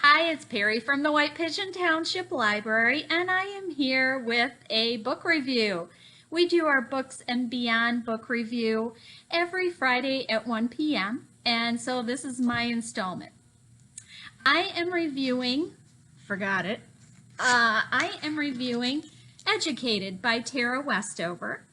Hi, it's Perry from the White Pigeon Township Library, and I am here with a book review. We do our Books and Beyond book review every Friday at 1 p.m., and so this is my installment. I am reviewing, forgot it, I am reviewing Educated by Tara Westover,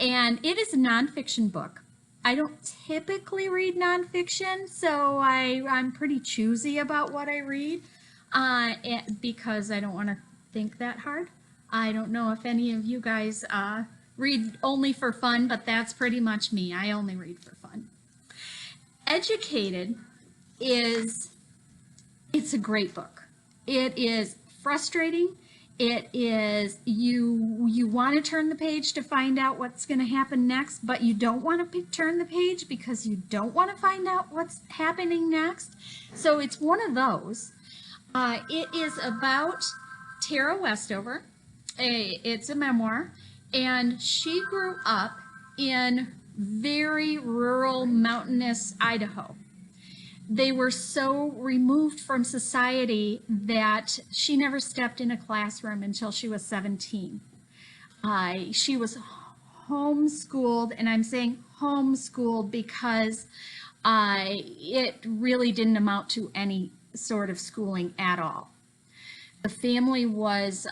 and it is a nonfiction book. I don't typically read nonfiction, so I'm pretty choosy about what I read because I don't want to think that hard. I don't know if any of you guys read only for fun, but that's pretty much me. I only read for fun. Educated it's a great book. It is frustrating. It is you want to turn the page to find out what's going to happen next, but you don't want to turn the page because you don't want to find out what's happening next. So it's one of those. It is about Tara Westover. It's a memoir, and she grew up in very rural, mountainous Idaho. They were so removed from society that she never stepped in a classroom until she was 17. She was homeschooled, and I'm saying homeschooled because it really didn't amount to any sort of schooling at all. The family was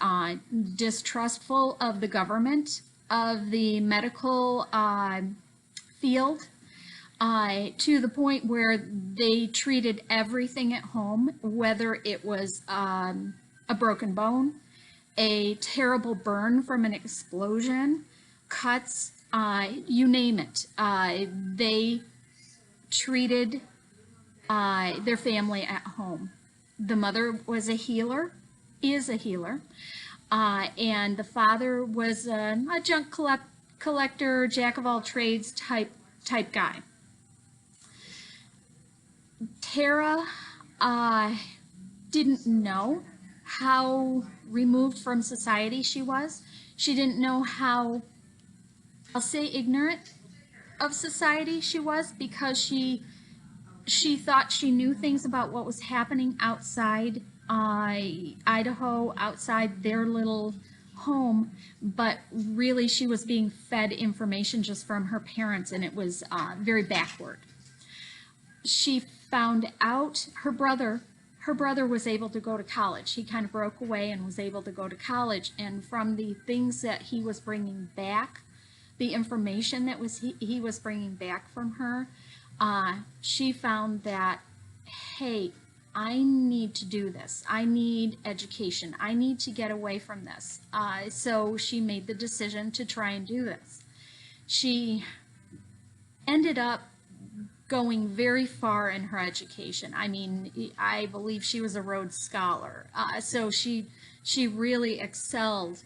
distrustful of the government, of the medical field, to the point where they treated everything at home, whether it was a broken bone, a terrible burn from an explosion, cuts, you name it. They treated their family at home. The mother was a healer, is a healer, and the father was a junk collector, jack of all trades type guy. Tara didn't know how removed from society she was. She didn't know how, I'll say, ignorant of society she was, because she thought she knew things about what was happening outside Idaho, outside their little home, but really she was being fed information just from her parents, and it was very backward. She found out her brother was able to go to college. He kind of broke away and was able to go to college, and from the things that he was bringing back, the information that he was bringing back from her, she found that, hey, I need to do this. I need education. I need to get away from this. So she made the decision to try and do this. She ended up going very far in her education. I mean, I believe she was a Rhodes Scholar. So she really excelled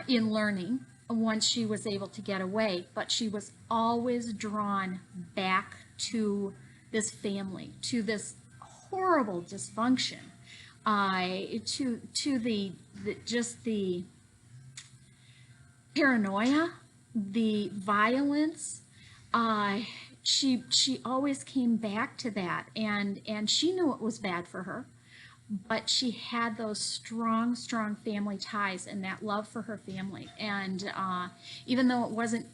in learning once she was able to get away, but she was always drawn back to this family, to this horrible dysfunction, to the just the paranoia, the violence. She always came back to that, and she knew it was bad for her, but she had those strong family ties and that love for her family, and even though it wasn't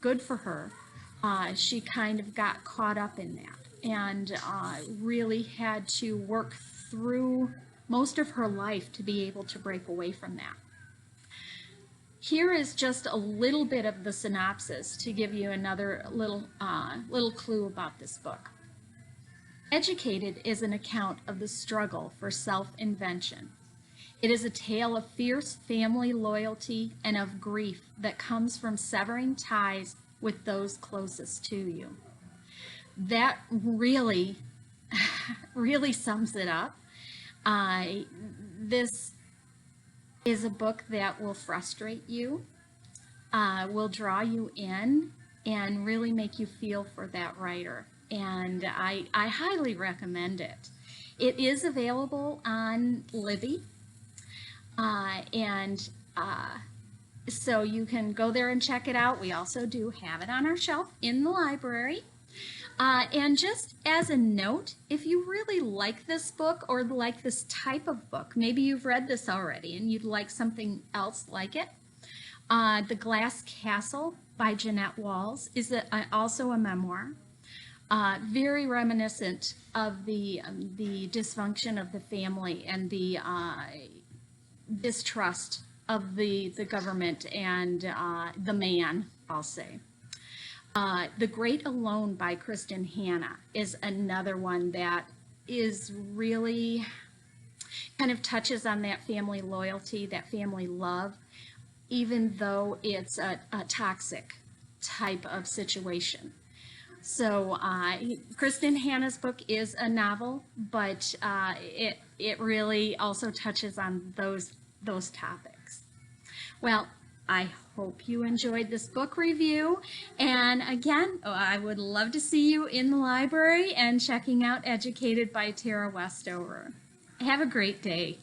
good for her, she kind of got caught up in that, and really had to work through most of her life to be able to break away from that. Here is just a little bit of the synopsis to give you another little clue about this book. Educated is an account of the struggle for self-invention. It is a tale of fierce family loyalty and of grief that comes from severing ties with those closest to you. That really sums it up. This is a book that will frustrate you, will draw you in, and really make you feel for that writer. And I highly recommend it. It is available on Libby, so you can go there and check it out. We also do have it on our shelf in the library. And just as a note, if you really like this book or like this type of book, maybe you've read this already and you'd like something else like it, The Glass Castle by Jeanette Walls is also a memoir. Very reminiscent of the dysfunction of the family and the distrust of the government and the man, I'll say. The Great Alone by Kristen Hanna is another one that is really kind of touches on that family loyalty, that family love, even though it's a toxic type of situation. So Kristen Hanna's book is a novel, but it really also touches on those topics. Well, I hope you enjoyed this book review. And again, I would love to see you in the library and checking out Educated by Tara Westover. Have a great day.